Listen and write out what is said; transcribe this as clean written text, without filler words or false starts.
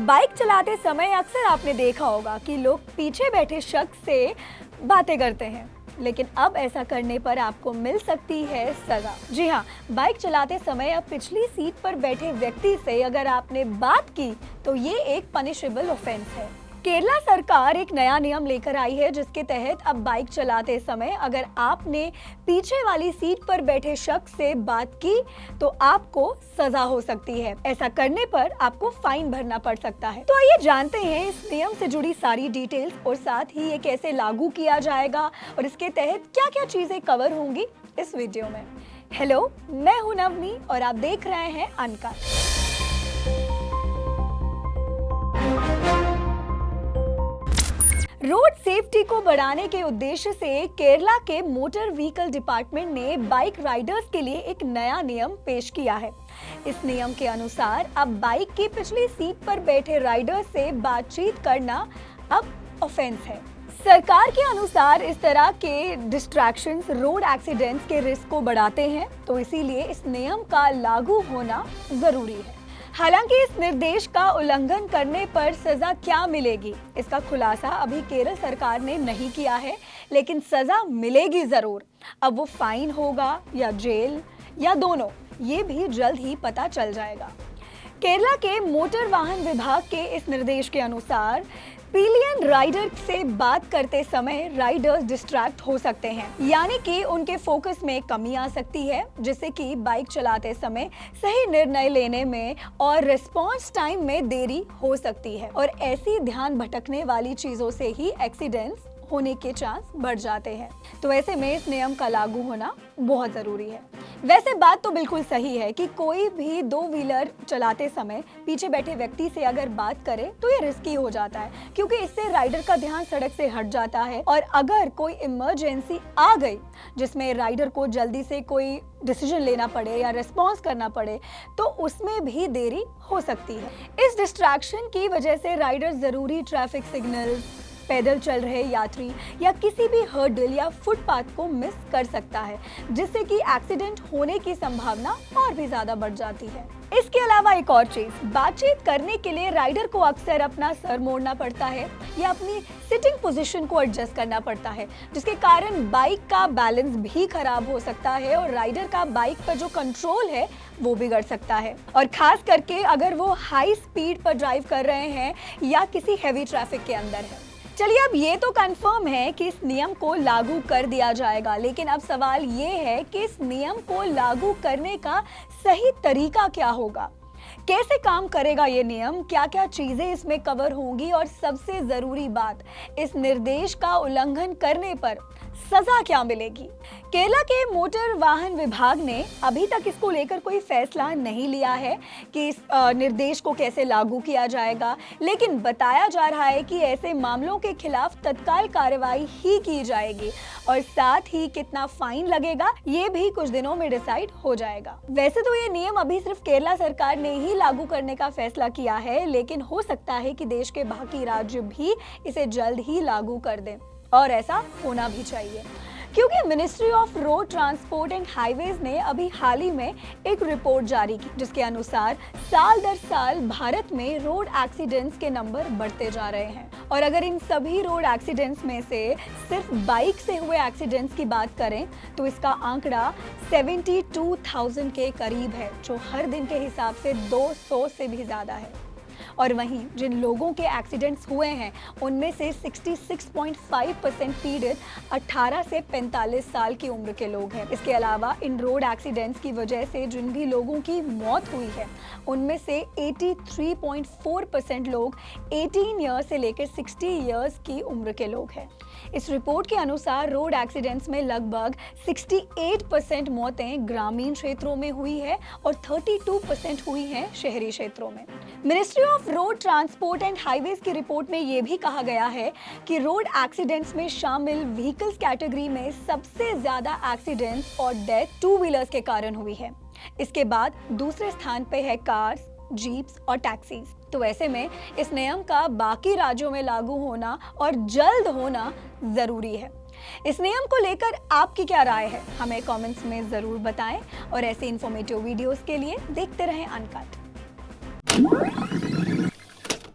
Bike चलाते समय अक्सर आपने देखा होगा कि लोग पीछे बैठे शख्स से बातें करते हैं, लेकिन अब ऐसा करने पर आपको मिल सकती है सजा। जी हाँ, बाइक चलाते समय अब पिछली सीट पर बैठे व्यक्ति से अगर आपने बात की तो ये एक पनिशेबल ऑफेंस है। केरला सरकार एक नया नियम लेकर आई है जिसके तहत अब बाइक चलाते समय अगर आपने पीछे वाली सीट पर बैठे शख्स से बात की तो आपको सजा हो सकती है। ऐसा करने पर आपको फाइन भरना पड़ सकता है। तो आइए जानते हैं इस नियम से जुड़ी सारी डिटेल्स और साथ ही ये कैसे लागू किया जाएगा और इसके तहत क्या क्या चीजें कवर होंगी इस वीडियो में। हेलो, मैं हूं नवनी और आप देख रहे हैं अनकट। रोड सेफ्टी को बढ़ाने के उद्देश्य से केरला के मोटर व्हीकल डिपार्टमेंट ने बाइक राइडर्स के लिए एक नया नियम पेश किया है। इस नियम के अनुसार अब बाइक की पिछली सीट पर बैठे राइडर से बातचीत करना अब ऑफेंस है। सरकार के अनुसार इस तरह के डिस्ट्रैक्शंस रोड एक्सीडेंट्स के रिस्क को बढ़ाते हैं, तो इसीलिए इस नियम का लागू होना जरूरी है। हालांकि इस निर्देश का उल्लंघन करने पर सजा क्या मिलेगी, इसका खुलासा अभी केरल सरकार ने नहीं किया है, लेकिन सजा मिलेगी जरूर। अब वो फाइन होगा या जेल या दोनों, ये भी जल्द ही पता चल जाएगा। केरला के मोटर वाहन विभाग के इस निर्देश के अनुसार पिलियन राइडर से बात करते समय राइडर्स डिस्ट्रैक्ट हो सकते हैं, यानी कि उनके फोकस में कमी आ सकती है, जिससे कि बाइक चलाते समय सही निर्णय लेने में और रिस्पॉन्स टाइम में देरी हो सकती है और ऐसी ध्यान भटकने वाली चीजों से ही एक्सीडेंट्स होने के चांस बढ़ जाते हैं। तो ऐसे में इस नियम का लागू होना बहुत जरूरी है। वैसे बात तो बिल्कुल सही है कि कोई भी दो व्हीलर चलाते समय पीछे बैठे व्यक्ति से अगर बात करे तो ये रिस्की हो जाता है, क्योंकि इससे राइडर का ध्यान सड़क से हट जाता है और अगर कोई इमरजेंसी आ गई जिसमें राइडर को जल्दी से कोई डिसीजन लेना पड़े या रिस्पॉन्स करना पड़े तो उसमें भी देरी हो सकती है। इस डिस्ट्रैक्शन की वजह से राइडर जरूरी ट्रैफिक सिग्नल, पैदल चल रहे यात्री या किसी भी हर्डल या फुटपाथ को मिस कर सकता है, जिससे कि एक्सीडेंट होने की संभावना और भी ज्यादा बढ़ जाती है। इसके अलावा एक और चीज, बातचीत करने के लिए राइडर को अक्सर अपना सर मोड़ना पड़ता है या अपनी सिटिंग पोजीशन को एडजस्ट करना पड़ता है, जिसके कारण बाइक का बैलेंस भी खराब हो सकता है और राइडर का बाइक पर जो कंट्रोल है वो बिगड़ सकता है, और खास करके अगर वो हाई स्पीड पर ड्राइव कर रहे हैं या किसी हैवी ट्रैफिक के अंदर है। चलिए, अब ये तो कंफर्म है कि इस नियम को लागू कर दिया जाएगा, लेकिन अब सवाल ये है कि इस नियम को लागू करने का सही तरीका क्या होगा, कैसे काम करेगा ये नियम, क्या क्या चीजें इसमें कवर होंगी और सबसे जरूरी बात, इस निर्देश का उल्लंघन करने पर सजा क्या मिलेगी। केरला के मोटर वाहन विभाग ने अभी तक इसको लेकर कोई फैसला नहीं लिया है कि इस निर्देश को कैसे लागू किया जाएगा, लेकिन बताया जा रहा है कि ऐसे मामलों के खिलाफ तत्काल कार्रवाई ही की जाएगी और साथ ही कितना फाइन लगेगा ये भी कुछ दिनों में डिसाइड हो जाएगा। वैसे तो ये नियम अभी सिर्फ केरला सरकार ने ही लागू करने का फैसला किया है, लेकिन हो सकता है कि देश के बाकी राज्य भी इसे जल्द ही लागू कर दें, और ऐसा होना भी चाहिए, क्योंकि ministry of road transport and highways ने अभी हाल ही में एक रिपोर्ट जारी की जिसके अनुसार साल दर साल भारत में रोड एक्सीडेंट्स के नंबर बढ़ते जा रहे हैं, और अगर इन सभी रोड एक्सीडेंट्स में से सिर्फ बाइक से हुए एक्सीडेंट्स की बात करें तो इसका आंकड़ा 72,000 के करीब है, जो हर दिन के हिसाब से 200 से भी ज्यादा है। और वहीं जिन लोगों के एक्सीडेंट्स हुए हैं उनमें से 66.5% पीड़ित 18 से 45 साल की उम्र के लोग हैं। इसके अलावा इन रोड एक्सीडेंट्स की वजह से जिन भी लोगों की मौत हुई है उनमें से 83.4% लोग 18 ईयर्स से लेकर 60 ईयर्स की उम्र के लोग हैं। इस रिपोर्ट के अनुसार रोड एक्सीडेंट्स में लगभग 68% मौतें ग्रामीण क्षेत्रों में हुई है और 32% हुई हैं शहरी क्षेत्रों में। Ministry of road transport and highways की रिपोर्ट में यह भी कहा गया है कि रोड एक्सीडेंट्स में शामिल व्हीकल्स कैटेगरी में सबसे ज्यादा एक्सीडेंट्स और डेथ टू व्हीलर्स के कारण हुई है। इसके बाद दूसरे स्थान पे है कार्स, जीप्स और टैक्सीज। तो ऐसे में इस नियम का बाकी राज्यों में लागू होना और जल्द होना जरूरी है। इस नियम को लेकर आपकी क्या राय है, हमें कमेंट्स में जरूर बताएं और ऐसे इंफॉर्मेटिव वीडियोस के लिए देखते रहें अनकट।